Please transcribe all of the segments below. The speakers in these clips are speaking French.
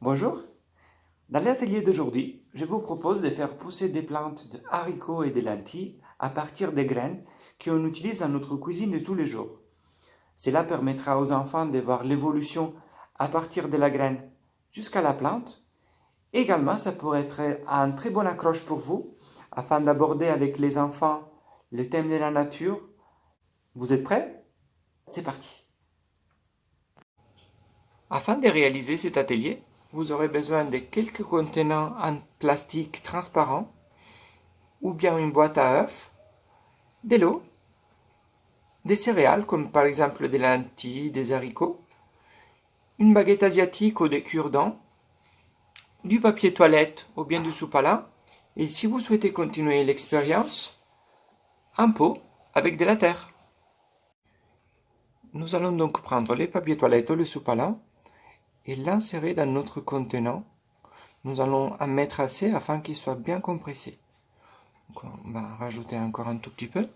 Bonjour, dans l'atelier d'aujourd'hui, je vous propose de faire pousser des plantes de haricots et de lentilles à partir des graines qu'on utilise dans notre cuisine de tous les jours. Cela permettra aux enfants de voir l'évolution à partir de la graine jusqu'à la plante. Également, ça pourrait être un très bon accroche pour vous afin d'aborder avec les enfants le thème de la nature. Vous êtes prêts? C'est parti! Afin de réaliser cet atelier, vous aurez besoin de quelques contenants en plastique transparent ou bien une boîte à œufs, de l'eau, des céréales comme par exemple des lentilles, des haricots, une baguette asiatique ou des cure-dents, du papier toilette ou bien du sopalin, et si vous souhaitez continuer l'expérience, un pot avec de la terre. Nous allons donc prendre les papiers toilettes ou le sopalin et l'insérer dans notre contenant. Nous allons en mettre assez afin qu'il soit bien compressé. Donc on va rajouter encore un tout petit peu.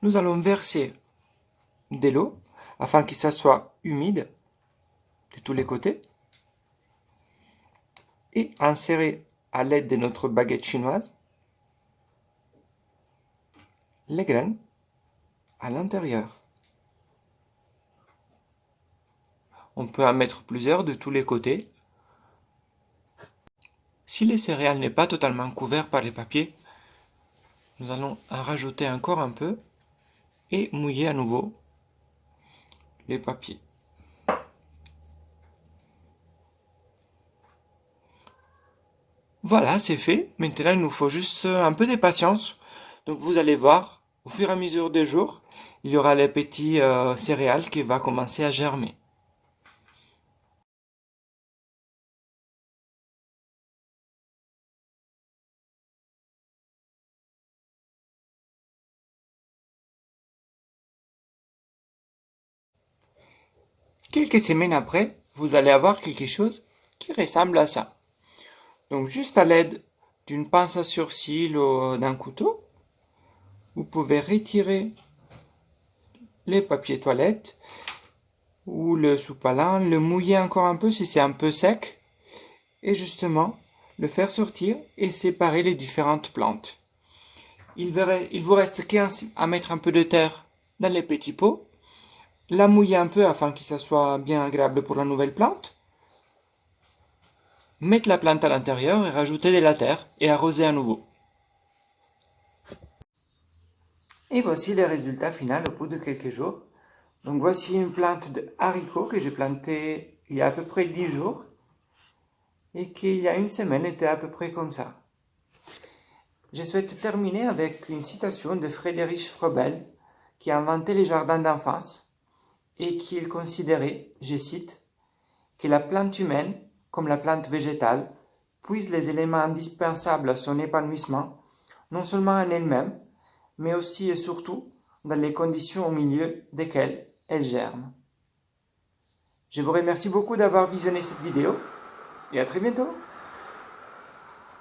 Nous allons verser de l'eau afin que ça soit humide de tous les côtés et insérer à l'aide de notre baguette chinoise les graines à l'intérieur. On peut en mettre plusieurs de tous les côtés. Si les céréales n'est pas totalement couvert par les papiers, nous allons en rajouter encore un peu et mouiller à nouveau les papiers. Voilà, c'est fait. Maintenant, il nous faut juste un peu de patience. Donc vous allez voir, au fur et à mesure des jours, il y aura les petits céréales qui vont commencer à germer. Quelques semaines après, vous allez avoir quelque chose qui ressemble à ça. Donc juste à l'aide d'une pince à sourcils ou d'un couteau, vous pouvez retirer les papiers toilettes ou le sopalin, le mouiller encore un peu si c'est un peu sec et justement le faire sortir et séparer les différentes plantes. Il vous reste qu'à mettre un peu de terre dans les petits pots, la mouiller un peu afin que ça soit bien agréable pour la nouvelle plante, mettre la plante à l'intérieur et rajouter de la terre et arroser à nouveau. Et voici le résultat final au bout de quelques jours. Donc voici une plante de haricots que j'ai plantée il y a à peu près 10 jours et qui il y a une semaine était à peu près comme ça. Je souhaite terminer avec une citation de Friedrich Froebel qui a inventé les jardins d'enfance et qui considérait, je cite, que la plante humaine, comme la plante végétale, puise les éléments indispensables à son épanouissement, non seulement en elle-même, mais aussi et surtout dans les conditions au milieu desquelles elle germe. Je vous remercie beaucoup d'avoir visionné cette vidéo et à très bientôt.